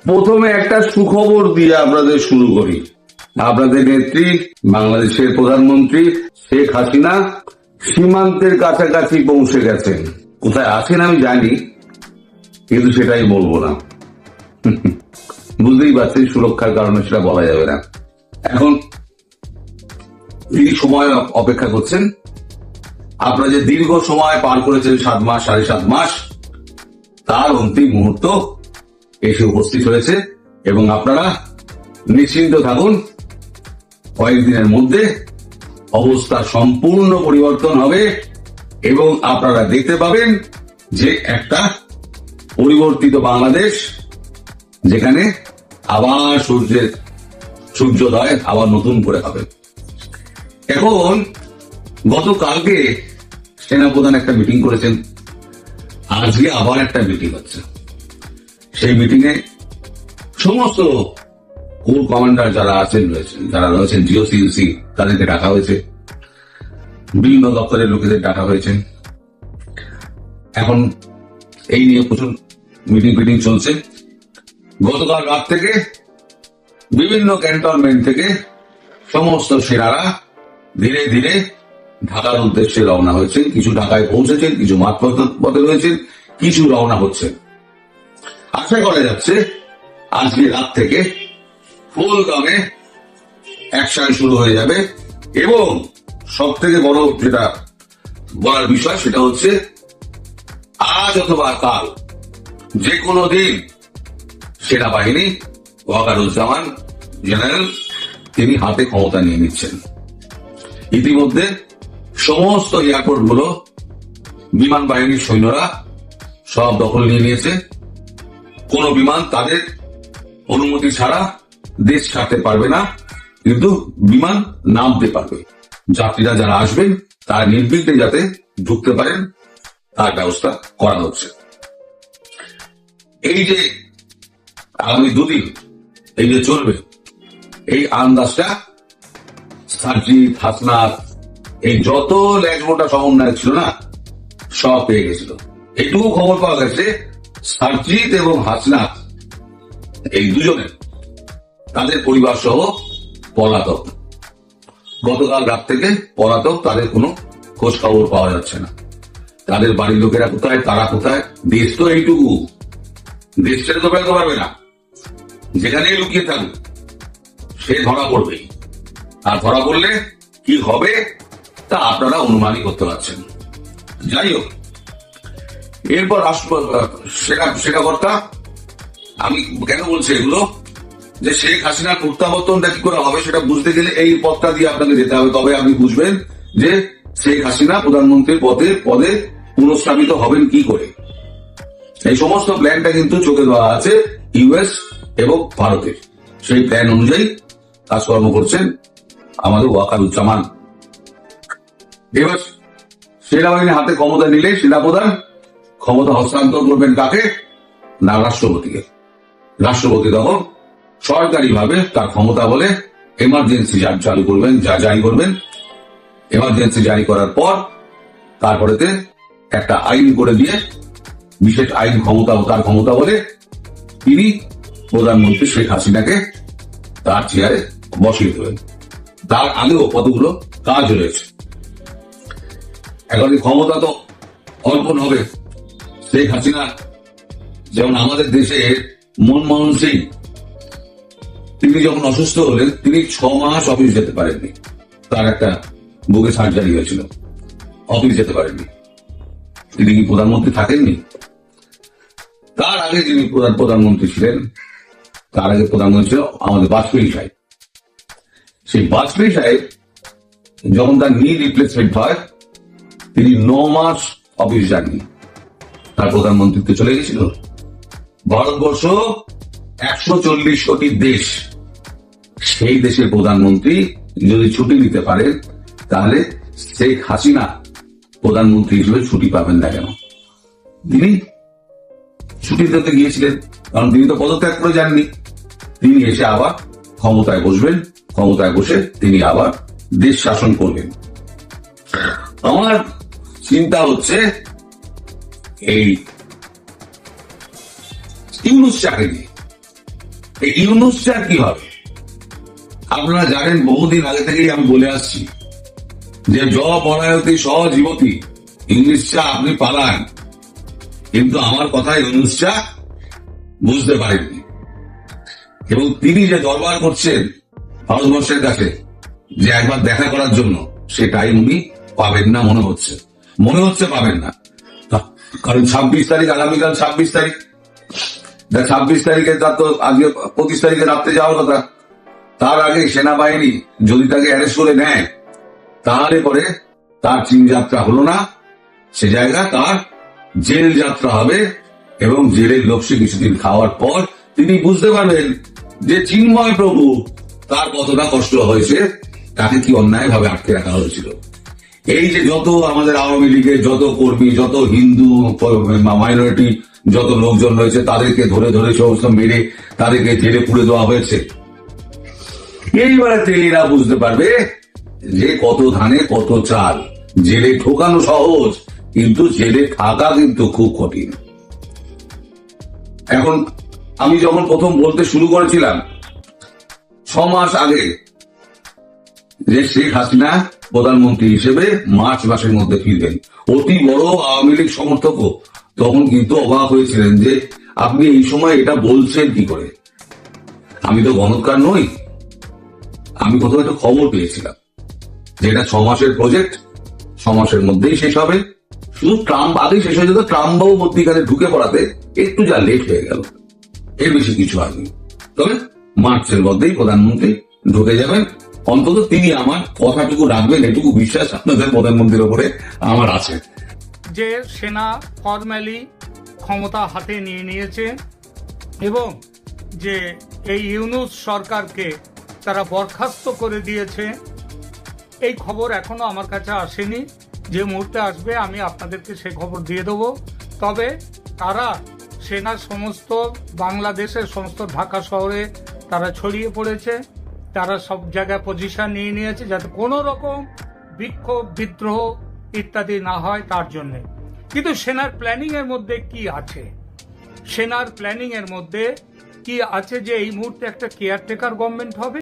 প্রথমে একটা সুখবর দিয়ে আপনাদের শুরু করি। আপনাদের নেত্রী, বাংলাদেশের প্রধানমন্ত্রী শেখ হাসিনা সীমান্তের কাছাকাছি পৌঁছে গেছেন। কোথায় আছেন আমি জানি, কিন্তু সেটাই বলবো না। বুঝতেই পারছেন, সুরক্ষার কারণে সেটা বলা যাবে না। এখন তিনি সময় অপেক্ষা করছেন। আপনারা যে দীর্ঘ সময় পার করেছেন, 7 মাস, 7.5 মাস, তার অন্তিম মুহূর্ত এসে উপস্থিত হয়েছে এবং আপনারা নিশ্চিন্ত থাকুন, কয়েকদিনের মধ্যে অবস্থা সম্পূর্ণ পরিবর্তন হবে এবং আপনারা দেখতে পাবেন যে একটা পরিবর্তিত বাংলাদেশ, যেখানে আবার সূর্যোদয় আবার নতুন করে হবে। এখন গতকালকে সেনাপ্রধান একটা মিটিং করেছেন, আজকে আবার একটা মিটিং হচ্ছে। সেই মিটিং এ সমস্ত কোর কমান্ডার যারা রয়েছেন জিওসিউসি, তাদেরকে ডাকা হয়েছে, বিভিন্ন দপ্তরের লোকেদের ডাকা হয়েছে। এখন এই নিয়ে প্রচুর মিটিং চলছে। গতকাল রাত থেকে বিভিন্ন ক্যান্টনমেন্ট থেকে সমস্ত সেনারা ধীরে ধীরে ঢাকার উদ্দেশ্যে রওনা হয়েছেন। কিছু ঢাকায় পৌঁছেছেন, কিছু মাঝপথে রয়েছেন, কিছু রওনা হচ্ছেন। আশা করা যাচ্ছে আজকে রাত থেকে ফুল দমে অ্যাকশন শুরু হয়ে যাবে এবং সব থেকে বড় যেটা বলার বিষয় সেটা হচ্ছে আজ অথবা কাল যে কোনো দিন সেনাবাহিনী ওয়াকারুজ্জামান জেনারেল তিনি হাতে ক্ষমতা নিয়ে নিচ্ছেন। ইতিমধ্যে সমস্ত এয়ারপোর্ট গুলো বিমান বাহিনীর সৈন্যরা সব দখল নিয়ে নিয়েছে। কোন বিমান তাদের অনুমতি ছাড়া দেশ ছাড়তে পারবে না, কিন্তু বিমান নামতে পারবে। যাত্রীরা যারা আসবেন তারা নির্বিঘ্নে যাতে ঢুকতে পারেন তার ব্যবস্থা করা হচ্ছে। এই যে আগামী 2 দিন এই যে চলবে, এই আন্দাজটা সার্জিৎ, হাসনাত, এই যত ল্যাজমোটা সমন্বয় ছিল না, সব পেয়ে গেছিল। এইটুকু খবর পাওয়া গেছে সার্জিৎ এবং হাসনাত এই দুজনের তাদের পরিবার সহ পলাতক। গতকাল রাত থেকে পলাতক, তাদের কোনো খোঁজ খবর পাওয়া যাচ্ছে না। তাদের বাড়ির লোকেরা কোথায়, তারা কোথায়? দেশ তো এইটুকু, দেশ ছেড়ে তো বেরোতে পারবে না। যেখানেই লুকিয়ে থাকুক সে ধরা পড়বেই, আর ধরা পড়লে কি হবে তা আপনারা অনুমানই করতে পারছেন। যাই হোক, এরপর শেখাকর্তা, আমি কেন বলছি এগুলো, যে শেখ হাসিনার প্রত্যাবর্তনটা কি করে হবে সেটা বুঝতে গেলে এই পথটা দিয়ে আপনাকে যেতে হবে। তবে আপনি বুঝবেন যে শেখ হাসিনা প্রধানমন্ত্রীর পদে পুনঃস্থাপিত হবেন কি করে। এই সমস্ত প্ল্যানটা কিন্তু চোখে দেওয়া আছে ইউএস এবং ভারতের। সেই প্ল্যান অনুযায়ী কাজকর্ম করছেন আমাদের ওয়াকারুজ্জামান। এবার সেনাবাহিনী হাতে ক্ষমতা নিলে সেনাপ্রধান ক্ষমতা হস্তান্তর করবেন কাকে? না, রাষ্ট্রপতিকে। রাষ্ট্রপতি তখন সরকারিভাবে তার ক্ষমতা বলে এমার্জেন্সি জারি করবেন। এমার্জেন্সি জারি করার পর তারপরেতে একটা আইন করে দিয়ে, বিশেষ আইন তার ক্ষমতা বলে তিনি প্রধানমন্ত্রী শেখ হাসিনাকে তার চেয়ারে বসিয়ে দেবেন। তার আগেও কতগুলো কাজ রয়েছে। এখন ক্ষমতা তো অর্পণ হবে। শেখ হাসিনা যেমন আমাদের দেশের মনমোহন সিং, তিনি যখন অসুস্থ হলেন তিনি 6 মাস অফিস যেতে পারেননি। তার একটা বুকে সার্জারি হয়েছিল, অফিস যেতে পারেননি। তিনি কি প্রধানমন্ত্রী থাকেননি? তার আগে যিনি প্রধানমন্ত্রী ছিলেন, তার আগে প্রধানমন্ত্রী ছিল আমাদের বাজপেয়ী সাহেব। সেই বাজপেয়ী সাহেব যখন তার নি রিপ্লেসমেন্ট হয়, তিনি 9 মাস অফিস যাননি, তার প্রধানমন্ত্রীত্ব চলে গেছিল। ভারতবর্ষ 140 কোটি দেশ, সেই দেশের প্রধানমন্ত্রী যদি ছুটি নিতে পারে, তাহলে শেখ হাসিনা প্রধানমন্ত্রী হিসেবে ছুটি পাবেন না কেন? তিনি ছুটি দিতে গিয়েছিলেন, কারণ তিনি তো পদত্যাগ করে যাননি। তিনি এসে আবার ক্ষমতায় বসবেন, ক্ষমতায় বসে তিনি আবার দেশ শাসন করবেন। আমার চিন্তা হচ্ছে এই ইউনূস চাকরি এই ইউনুসটার কি হবে? আপনারা জানেন, বহুদিন আগে থেকেই আমি বলে আসছি যে পলায়তি সহজীবতী, ইংলিশটা আপনি পালান, কিন্তু আমার কথা ইউনুসটা বুঝতে পারেননি। এবং তিনি যে দরবার করছেন ভারতবর্ষের কাছে যে একবার দেখা করার জন্য, সেটাই উনি পাবেন না মনে হচ্ছে পাবেন না। কারণ 26 তারিখ, আগামীকাল 26 তারিখ, 26 তারিখে তার তো আজকে 25 তারিখে রাত্রে যাওয়ার কথা। তার আগে সেনাবাহিনী যদি তাকে অ্যারেস্ট করে নেয়, তাহলে পরে তার চীন যাত্রা হলো না, সে জায়গা তার জেল যাত্রা হবে। এবং জেলের লক্ষ্যে কিছুদিন খাওয়ার পর তিনি বুঝতে পারবেন যে চিন্ময় প্রভু তার কতটা কষ্ট হয়েছে, তাকে কি অন্যায় ভাবে আটকে রাখা হয়েছিল। এই যে যত আমাদের আওয়ামী লীগের যত কর্মী, যত হিন্দু মাইনরিটি যত লোকজন রয়েছে, তাদেরকে ধরে ধরে সমস্ত মেরে তাদেরকে জেলে পুড়ে দেওয়া হয়েছে। এইবারে তেলেরা বুঝতে পারবে যে কত ধানে কত চাল। জেলে ঢোকানো সহজ, কিন্তু জেলে থাকা কিন্তু খুব কঠিন। এখন আমি যখন প্রথম বলতে শুরু করেছিলাম 6 মাস আগে যে শেখ হাসিনা প্রধানমন্ত্রী হিসেবে মার্চ মাসের মধ্যে ফিরবেন, অতি বড় আওয়ামী লীগ সমর্থকও তখন কিন্তু অবাক হয়েছিলেন যে আপনি এই সময় এটা বলছেন কি করে। আমি তো গণৎকার নই, আমি কোথাও একটা খবর পেয়েছিলাম যে এটা 6 মাসের প্রজেক্ট, 6 মাসের মধ্যেই শেষ হবে। শুধু ট্রাম্প আগেই শেষ হয়ে যেত, ট্রাম্প বাবু মধ্যিখানে ঢুকে পড়াতে একটু যা লেট হয়ে গেল, এর বেশি কিছু হয়নি। তবে মার্চের মধ্যেই প্রধানমন্ত্রী ঢুকে যাবেন, অন্তত তিনি আমার কথাটুকু রাখবেন, এটুকু বিশ্বাস আপনাদের প্রধানমন্ত্রীর উপরে আমার আছে। যে সেনা ফরম্যালি ক্ষমতা হাতে নিয়ে নিয়েছে এবং যে এই ইউনূস সরকারকে তারা বরখাস্ত করে দিয়েছে, এই খবর এখনো আমার কাছে আসেনি। যে মুহূর্তে আসবে আমি আপনাদেরকে সেই খবর দিয়ে দেবো। তবে তারা সেনা সমস্ত বাংলাদেশের সমস্ত ঢাকা শহরে তারা ছড়িয়ে পড়েছে, তারা সব জায়গায় পজিশন নিয়ে নিয়েছে যাতে কোনো রকম বিক্ষোভ বিদ্রোহ ইত্যাদি না হয় তার জন্যে। কিন্তু সেনার প্ল্যানিং এর মধ্যে কি আছে? সেনার প্ল্যানিং এর মধ্যে কি আছে যে এই মুহূর্তে একটা কেয়ারটেকার গভর্নমেন্ট হবে।